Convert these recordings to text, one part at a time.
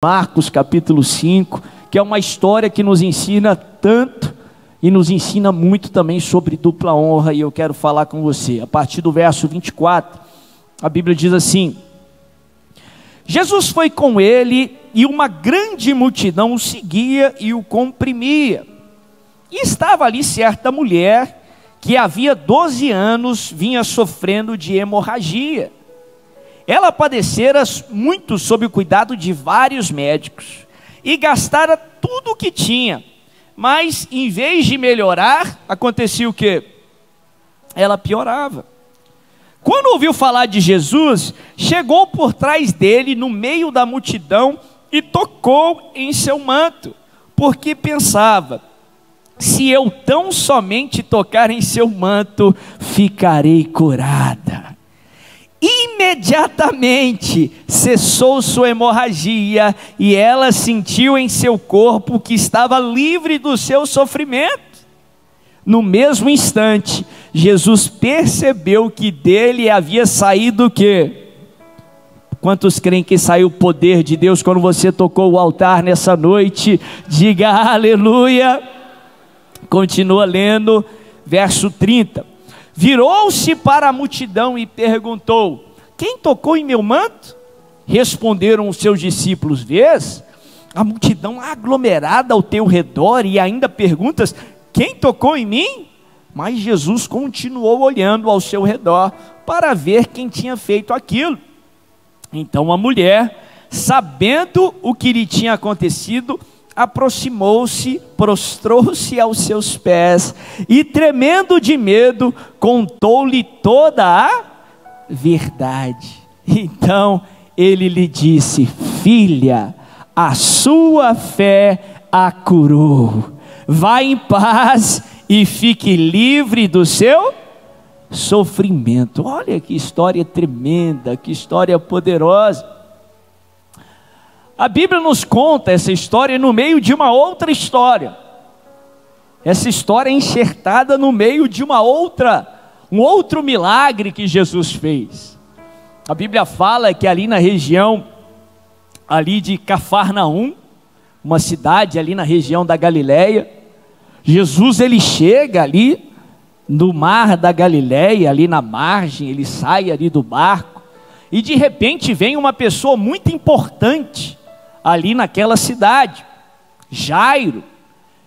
Marcos capítulo 5, que é uma história que nos ensina tanto e nos ensina muito também sobre dupla honra, e eu quero falar com você. A partir do verso 24, a Bíblia diz assim: Jesus foi com ele e uma grande multidão o seguia e o comprimia. E estava ali certa mulher que havia 12 anos vinha sofrendo de hemorragia. Ela padecera muito sob o cuidado de vários médicos e gastara tudo o que tinha, mas em vez de melhorar, acontecia o quê? Ela piorava. Quando ouviu falar de Jesus, chegou por trás dele no meio da multidão e tocou em seu manto, porque pensava: se eu tão somente tocar em seu manto, ficarei curada. Imediatamente cessou sua hemorragia e ela sentiu em seu corpo que estava livre do seu sofrimento. No mesmo instante, Jesus percebeu que dele havia saído o quê? Quantos creem que saiu o poder de Deus quando você tocou o altar nessa noite? Diga aleluia. Continua lendo, verso 30. Virou-se para a multidão e perguntou: quem tocou em meu manto? Responderam os seus discípulos: vês a multidão aglomerada ao teu redor e ainda perguntas: quem tocou em mim? Mas Jesus continuou olhando ao seu redor para ver quem tinha feito aquilo. Então a mulher, sabendo o que lhe tinha acontecido, aproximou-se, prostrou-se aos seus pés e, tremendo de medo, contou-lhe toda a verdade. Então ele lhe disse: filha, a sua fé a curou. Vá em paz e fique livre do seu sofrimento. Olha que história tremenda, que história poderosa. A Bíblia nos conta essa história no meio de uma outra história. Essa história é enxertada no meio de um outro milagre que Jesus fez. A Bíblia fala que ali na região ali de Cafarnaum, uma cidade ali na região da Galileia, Jesus ele chega ali no mar da Galileia, ali na margem, ele sai ali do barco e de repente vem uma pessoa muito importante ali naquela cidade, Jairo,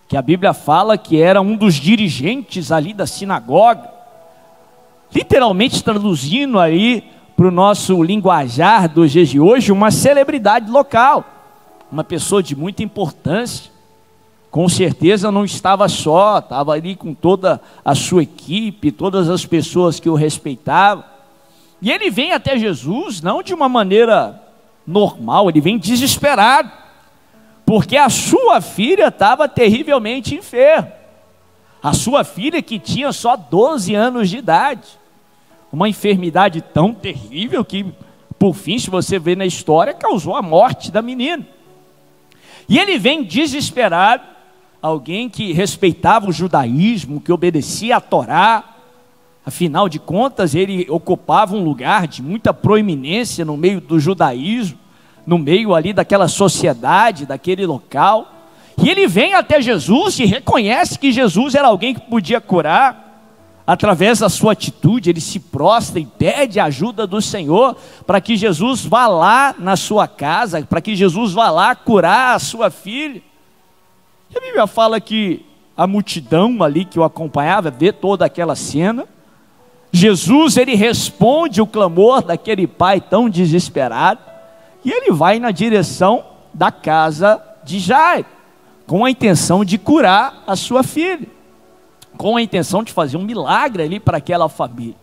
que a Bíblia fala que era um dos dirigentes ali da sinagoga, literalmente traduzindo aí para o nosso linguajar dos dias de hoje, uma celebridade local, uma pessoa de muita importância. Com certeza não estava só, estava ali com toda a sua equipe, todas as pessoas que o respeitavam, e ele vem até Jesus, não de uma maneira normal, ele vem desesperado, porque a sua filha estava terrivelmente enferma, a sua filha que tinha só 12 anos de idade, uma enfermidade tão terrível que, por fim, se você ver na história, causou a morte da menina. E ele vem desesperado, alguém que respeitava o judaísmo, que obedecia à Torá, afinal de contas ele ocupava um lugar de muita proeminência no meio do judaísmo, no meio ali daquela sociedade, daquele local, e ele vem até Jesus e reconhece que Jesus era alguém que podia curar. Através da sua atitude, ele se prostra e pede a ajuda do Senhor, para que Jesus vá lá na sua casa, para que Jesus vá lá curar a sua filha. E a Bíblia fala que a multidão ali que o acompanhava, vê toda aquela cena. Jesus, ele responde o clamor daquele pai tão desesperado, e ele vai na direção da casa de Jairo, com a intenção de curar a sua filha, com a intenção de fazer um milagre ali para aquela família.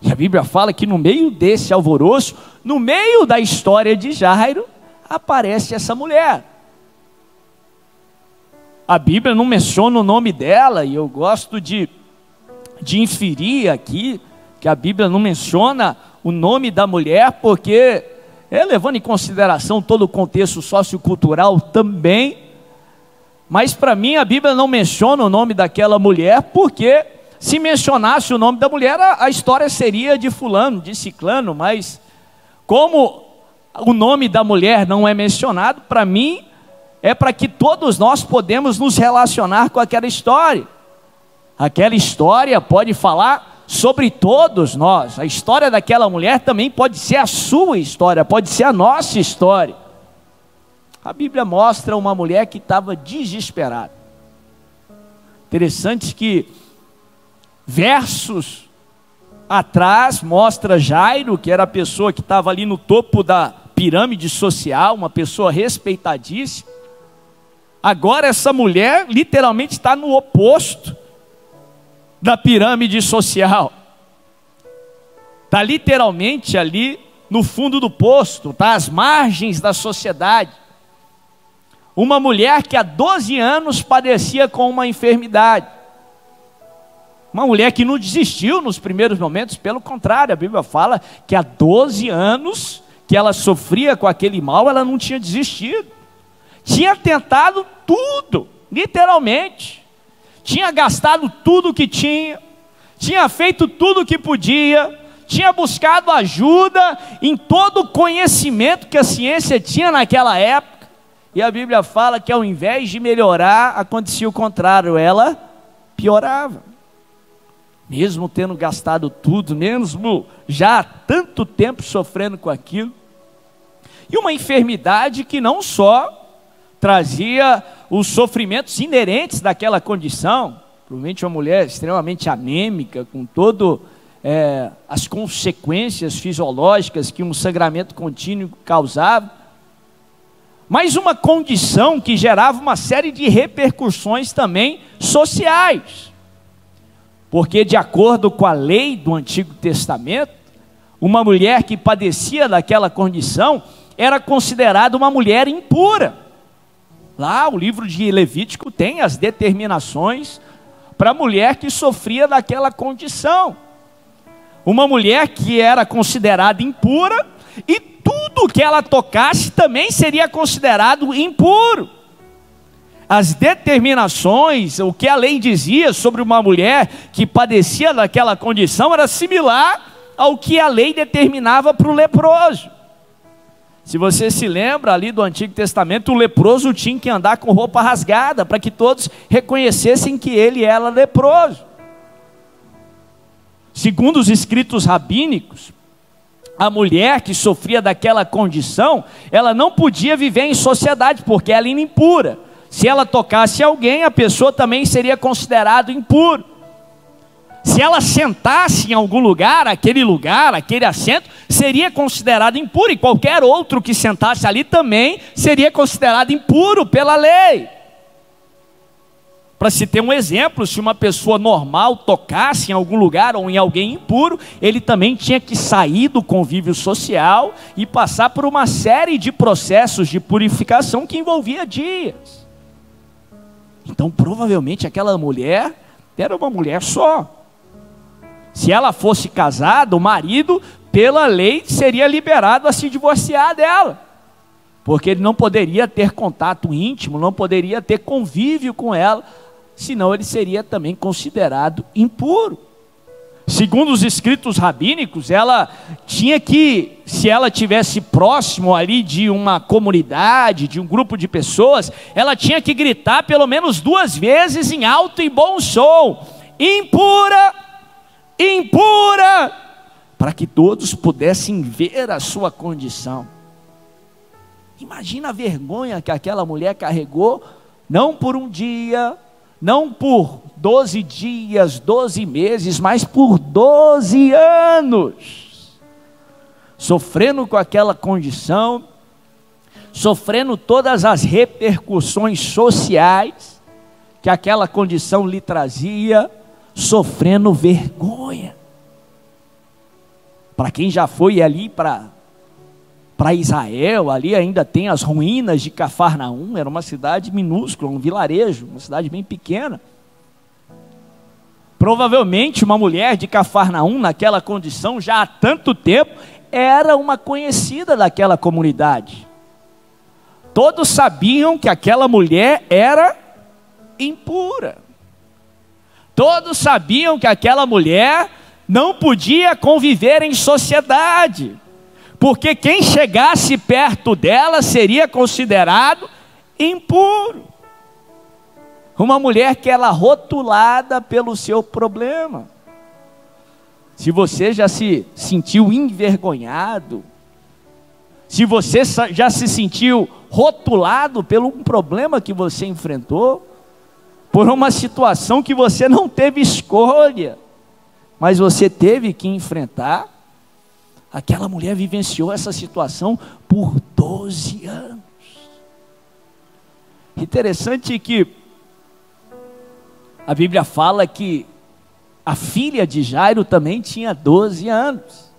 E a Bíblia fala que no meio desse alvoroço, no meio da história de Jairo, aparece essa mulher. A Bíblia não menciona o nome dela, e eu gosto de inferir aqui, que a Bíblia não menciona o nome da mulher, porque, levando em consideração todo o contexto sociocultural também, mas para mim a Bíblia não menciona o nome daquela mulher, porque se mencionasse o nome da mulher, a história seria de fulano, de ciclano, mas como o nome da mulher não é mencionado, para mim, é para que todos nós podemos nos relacionar com aquela história. Aquela história pode falar sobre todos nós. A história daquela mulher também pode ser a sua história, pode ser a nossa história. A Bíblia mostra uma mulher que estava desesperada. Interessante que versos atrás mostra Jairo, que era a pessoa que estava ali no topo da pirâmide social, uma pessoa respeitadíssima. Agora essa mulher literalmente está no oposto da pirâmide social. Está literalmente ali no fundo do poço, está às margens da sociedade. Uma mulher que há 12 anos padecia com uma enfermidade. Uma mulher que não desistiu nos primeiros momentos, pelo contrário, a Bíblia fala que há 12 anos que ela sofria com aquele mal, ela não tinha desistido. Tinha tentado tudo, literalmente. Tinha gastado tudo que tinha feito tudo que podia, tinha buscado ajuda em todo o conhecimento que a ciência tinha naquela época. E a Bíblia fala que ao invés de melhorar, acontecia o contrário, ela piorava. Mesmo tendo gastado tudo, mesmo já há tanto tempo sofrendo com aquilo. E uma enfermidade que não só trazia os sofrimentos inerentes daquela condição, provavelmente uma mulher extremamente anêmica, com todas as consequências fisiológicas que um sangramento contínuo causava, mas uma condição que gerava uma série de repercussões também sociais, porque de acordo com a lei do Antigo Testamento, uma mulher que padecia daquela condição era considerada uma mulher impura. Lá o livro de Levítico tem as determinações para a mulher que sofria daquela condição. Uma mulher que era considerada impura e tudo que ela tocasse também seria considerado impuro. As determinações, o que a lei dizia sobre uma mulher que padecia daquela condição era similar ao que a lei determinava para o leproso. Se você se lembra ali do Antigo Testamento, o leproso tinha que andar com roupa rasgada, para que todos reconhecessem que ele era leproso. Segundo os escritos rabínicos, a mulher que sofria daquela condição, ela não podia viver em sociedade, porque ela era impura. Se ela tocasse alguém, a pessoa também seria considerada impura. Se ela sentasse em algum lugar, aquele assento, seria considerado impuro, e qualquer outro que sentasse ali também seria considerado impuro pela lei. Para se ter um exemplo, se uma pessoa normal tocasse em algum lugar ou em alguém impuro, ele também tinha que sair do convívio social e passar por uma série de processos de purificação que envolvia dias. Então provavelmente aquela mulher era uma mulher só. Se ela fosse casada, o marido, pela lei, seria liberado a se divorciar dela, porque ele não poderia ter contato íntimo, não poderia ter convívio com ela, senão ele seria também considerado impuro. Segundo os escritos rabínicos, ela tinha que, se ela tivesse próximo ali de uma comunidade, de um grupo de pessoas, ela tinha que gritar pelo menos 2 vezes em alto e bom som: impura, impura, para que todos pudessem ver a sua condição. Imagina a vergonha que aquela mulher carregou, não por um dia, não por 12 dias, 12 meses, mas por 12 anos, sofrendo com aquela condição, sofrendo todas as repercussões sociais que aquela condição lhe trazia, sofrendo vergonha. Para quem já foi ali para Israel, ali ainda tem as ruínas de Cafarnaum, era uma cidade minúscula, um vilarejo, uma cidade bem pequena. Provavelmente uma mulher de Cafarnaum, naquela condição, já há tanto tempo, era uma conhecida daquela comunidade. Todos sabiam que aquela mulher era impura. Todos sabiam que aquela mulher não podia conviver em sociedade, porque quem chegasse perto dela seria considerado impuro. Uma mulher que era rotulada pelo seu problema. Se você já se sentiu envergonhado, se você já se sentiu rotulado pelo um problema que você enfrentou, por uma situação que você não teve escolha, mas você teve que enfrentar, aquela mulher vivenciou essa situação por 12 anos. Interessante que a Bíblia fala que a filha de Jairo também tinha 12 anos.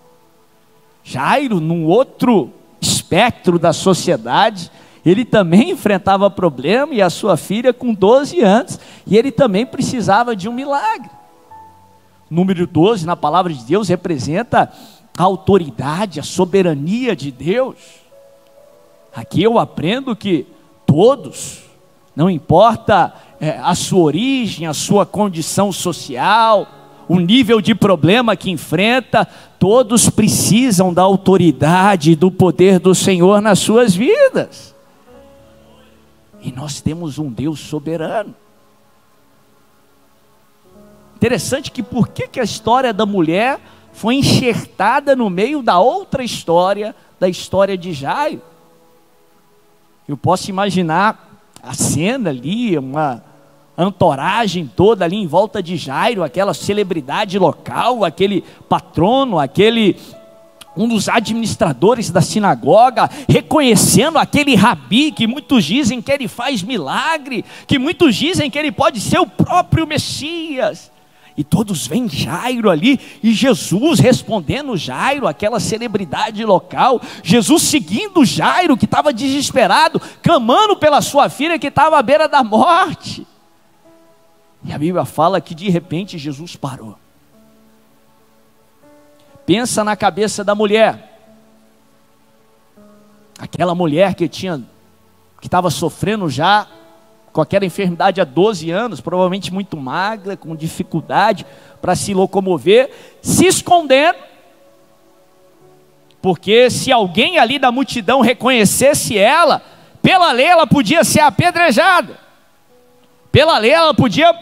Jairo, num outro espectro da sociedade, ele também enfrentava problema, e a sua filha com 12 anos, e ele também precisava de um milagre. O número 12 na palavra de Deus representa a autoridade, a soberania de Deus. Aqui eu aprendo que todos, não importa a sua origem, a sua condição social, o nível de problema que enfrenta, todos precisam da autoridade e do poder do Senhor nas suas vidas. E nós temos um Deus soberano. Interessante que por que a história da mulher foi enxertada no meio da outra história, da história de Jairo. Eu posso imaginar a cena ali, uma entourage toda ali em volta de Jairo, aquela celebridade local, aquele patrono, um dos administradores da sinagoga, reconhecendo aquele rabi, que muitos dizem que ele faz milagre, que muitos dizem que ele pode ser o próprio Messias. E todos veem Jairo ali, e Jesus respondendo Jairo, aquela celebridade local, Jesus seguindo Jairo, que estava desesperado, clamando pela sua filha que estava à beira da morte. E a Bíblia fala que de repente Jesus parou. Pensa na cabeça da mulher, aquela mulher que estava sofrendo já com aquela enfermidade há 12 anos, provavelmente muito magra, com dificuldade para se locomover, se escondendo, porque se alguém ali da multidão reconhecesse ela, pela lei ela podia ser apedrejada, pela lei ela podia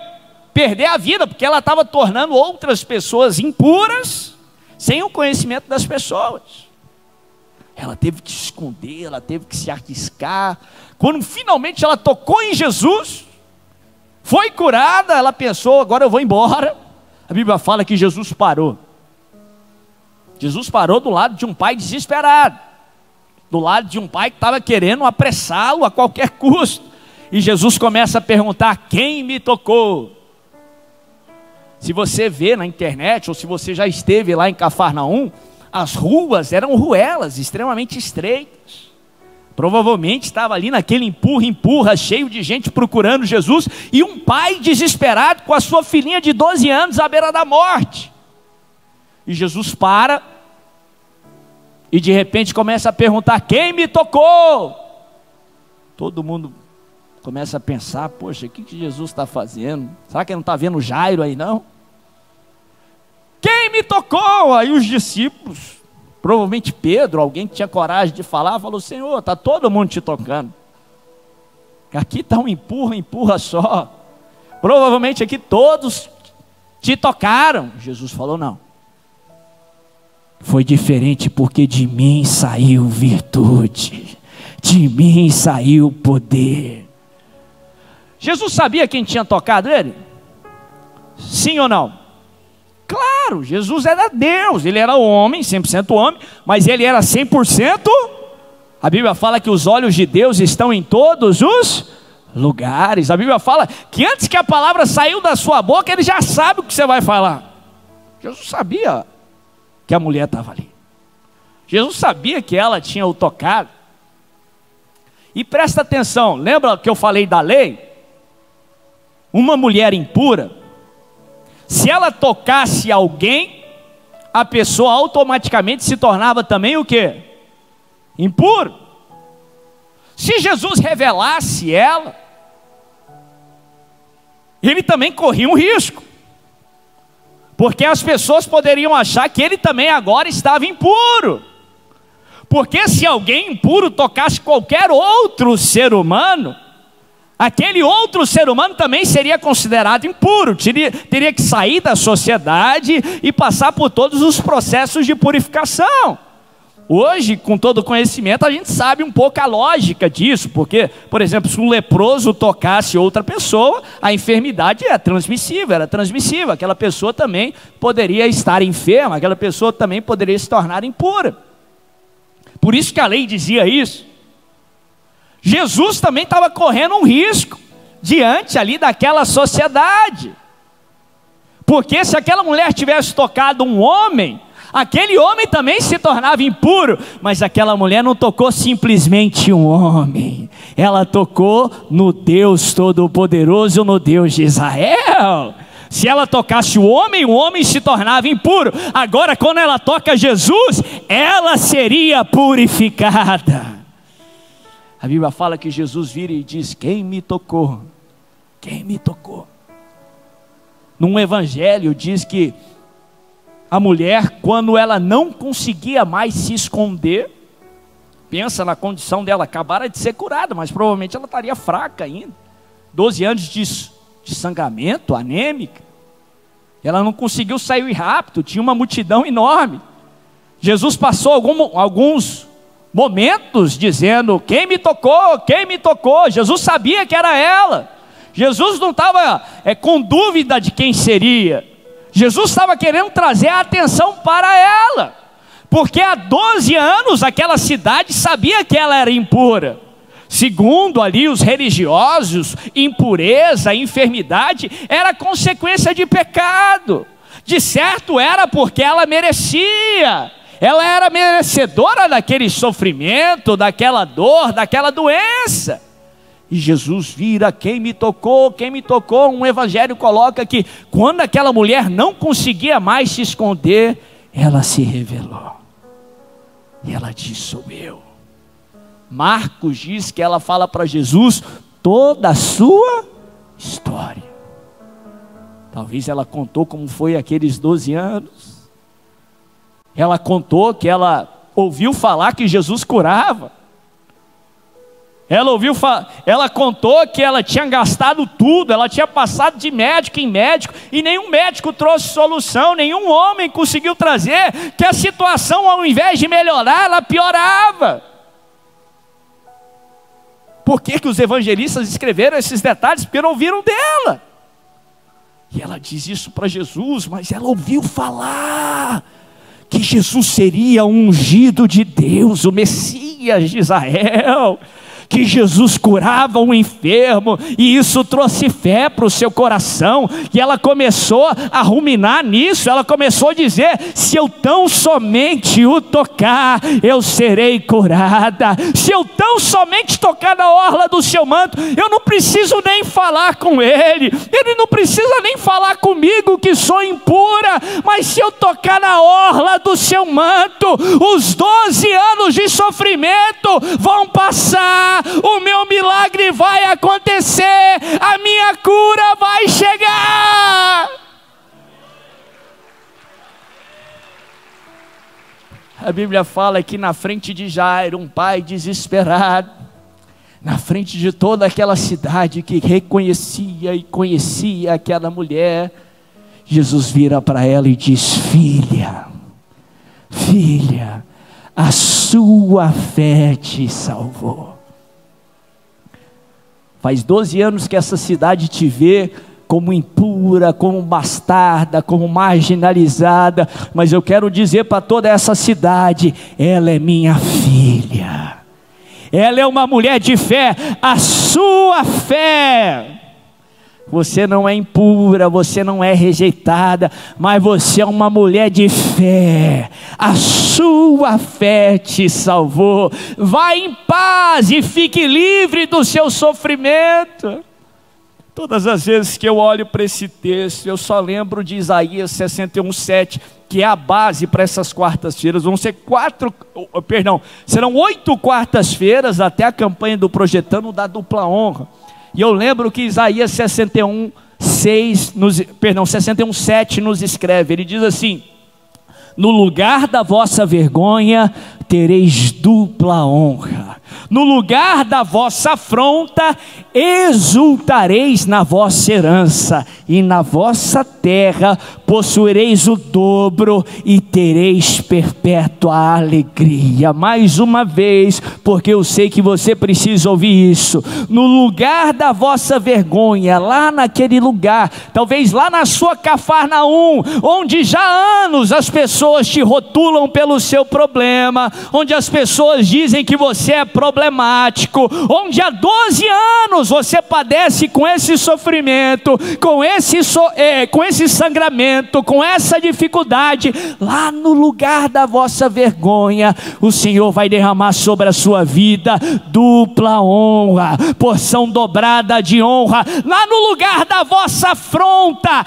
perder a vida, porque ela estava tornando outras pessoas impuras, sem o conhecimento das pessoas. Ela teve que se esconder, ela teve que se arriscar. Quando finalmente ela tocou em Jesus, foi curada, ela pensou, agora eu vou embora. A Bíblia fala que Jesus parou. Jesus parou do lado de um pai desesperado, do lado de um pai que estava querendo apressá-lo a qualquer custo. E Jesus começa a perguntar: quem me tocou? Se você vê na internet, ou se você já esteve lá em Cafarnaum, as ruas eram ruelas extremamente estreitas. Provavelmente estava ali naquele empurra, cheio de gente procurando Jesus, e um pai desesperado com a sua filhinha de 12 anos à beira da morte. E Jesus para, e de repente começa a perguntar: quem me tocou? Todo mundo começa a pensar: poxa, o que Jesus está fazendo? Será que ele não está vendo Jairo aí não? Quem me tocou? Aí os discípulos, provavelmente Pedro, alguém que tinha coragem de falar, falou: Senhor, está todo mundo te tocando. Aqui está um empurra só. Provavelmente aqui todos te tocaram. Jesus falou: não. Foi diferente, porque de mim saiu virtude, de mim saiu poder. Jesus sabia quem tinha tocado ele? Sim ou não? Claro, Jesus era Deus, ele era homem, 100% homem, mas ele era 100%. A Bíblia fala que os olhos de Deus estão em todos os lugares. A Bíblia fala que antes que a palavra saiu da sua boca, ele já sabe o que você vai falar. Jesus sabia que a mulher estava ali. Jesus sabia que ela tinha o tocado. E presta atenção, lembra que eu falei da lei? Uma mulher impura, se ela tocasse alguém, a pessoa automaticamente se tornava também o quê? Impuro. Se Jesus revelasse ela, ele também corria um risco, porque as pessoas poderiam achar que ele também agora estava impuro. Porque se alguém impuro tocasse qualquer outro ser humano, aquele outro ser humano também seria considerado impuro, teria que sair da sociedade e passar por todos os processos de purificação. Hoje, com todo o conhecimento, a gente sabe um pouco a lógica disso, porque, por exemplo, se um leproso tocasse outra pessoa, a enfermidade era transmissível, aquela pessoa também poderia estar enferma, aquela pessoa também poderia se tornar impura. Por isso que a lei dizia isso. Jesus também estava correndo um risco diante ali daquela sociedade, porque se aquela mulher tivesse tocado um homem, aquele homem também se tornava impuro. Mas aquela mulher não tocou simplesmente um homem, ela tocou no Deus Todo-Poderoso, no Deus de Israel. Se ela tocasse o homem se tornava impuro. Agora, quando ela toca Jesus, ela seria purificada. A Bíblia fala que Jesus vira e diz: quem me tocou? Quem me tocou? Num evangelho diz que a mulher, quando ela não conseguia mais se esconder, pensa na condição dela, acabara de ser curada, mas provavelmente ela estaria fraca ainda, 12 anos de sangramento, anêmica, ela não conseguiu sair rápido, tinha uma multidão enorme. Jesus passou alguns momentos dizendo: quem me tocou? Quem me tocou? Jesus sabia que era ela. Jesus não estava com dúvida de quem seria. Jesus estava querendo trazer a atenção para ela, porque há 12 anos aquela cidade sabia que ela era impura. Segundo ali os religiosos, impureza, enfermidade era consequência de pecado. De certo era porque ela merecia, ela era merecedora daquele sofrimento, daquela dor, daquela doença. E Jesus vira: quem me tocou? Quem me tocou? Um evangelho coloca que quando aquela mulher não conseguia mais se esconder, ela se revelou. E ela disse: sou eu. Marcos diz que ela fala para Jesus toda a sua história. Talvez ela contou como foi aqueles 12 anos. Ela contou que ela ouviu falar que Jesus curava. Ela contou que ela tinha gastado tudo, ela tinha passado de médico em médico, e nenhum médico trouxe solução, nenhum homem conseguiu trazer, que a situação, ao invés de melhorar, ela piorava. Por que os evangelistas escreveram esses detalhes? Porque não ouviram dela. E ela diz isso para Jesus, mas ela ouviu falar que Jesus seria o ungido de Deus, o Messias de Israel, que Jesus curava um enfermo, e isso trouxe fé para o seu coração, e ela começou a ruminar nisso, ela começou a dizer: se eu tão somente o tocar, eu serei curada. Se eu tão somente tocar na orla do seu manto, eu não preciso nem falar com ele não precisa nem falar comigo que sou impura, mas se eu tocar na orla do seu manto, os 12 anos de sofrimento vão passar, o meu milagre vai acontecer, a minha cura vai chegar. A Bíblia fala que na frente de Jairo, um pai desesperado, na frente de toda aquela cidade que reconhecia e conhecia aquela mulher, Jesus vira para ela e diz: filha, filha, a sua fé te salvou. Faz 12 anos que essa cidade te vê como impura, como bastarda, como marginalizada, mas eu quero dizer para toda essa cidade: ela é minha filha, ela é uma mulher de fé. A sua fé, você não é impura, você não é rejeitada, mas você é uma mulher de fé, a sua fé te salvou. Vá em paz e fique livre do seu sofrimento. Todas as vezes que eu olho para esse texto, eu só lembro de Isaías 61:7, que é a base para essas quartas-feiras. Serão 8 quartas-feiras até a campanha do Projetando da Dupla Honra. E eu lembro que Isaías 61:7 nos escreve, ele diz assim: No lugar da vossa vergonha, tereis dupla honra. No lugar da vossa afronta, exultareis na vossa herança, e na vossa terra possuireis o dobro e tereis perpétua alegria. Mais uma vez, porque eu sei que você precisa ouvir isso. No lugar da vossa vergonha, lá naquele lugar, talvez lá na sua Cafarnaum, onde já há anos as pessoas te rotulam pelo seu problema, onde as pessoas dizem que você é problemático, onde há 12 anos você padece com esse sofrimento, com esse sangramento, com essa dificuldade, lá no lugar da vossa vergonha, o Senhor vai derramar sobre a sua vida dupla honra, porção dobrada de honra. Lá no lugar da vossa afronta,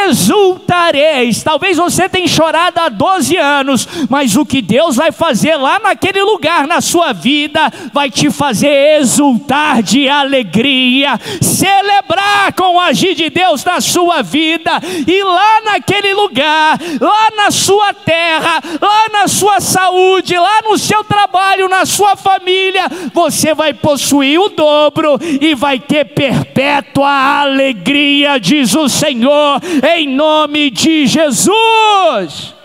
exultareis. Talvez você tenha chorado há 12 anos, mas o que Deus vai fazer lá naquele lugar na sua vida, vai te fazer exultar de alegria, celebrar com o agir de Deus na sua vida. E lá naquele lugar, lá na sua terra, lá na sua saúde, lá no seu trabalho, na sua família, você vai possuir o dobro e vai ter perpétua alegria, diz o Senhor, em nome de Jesus.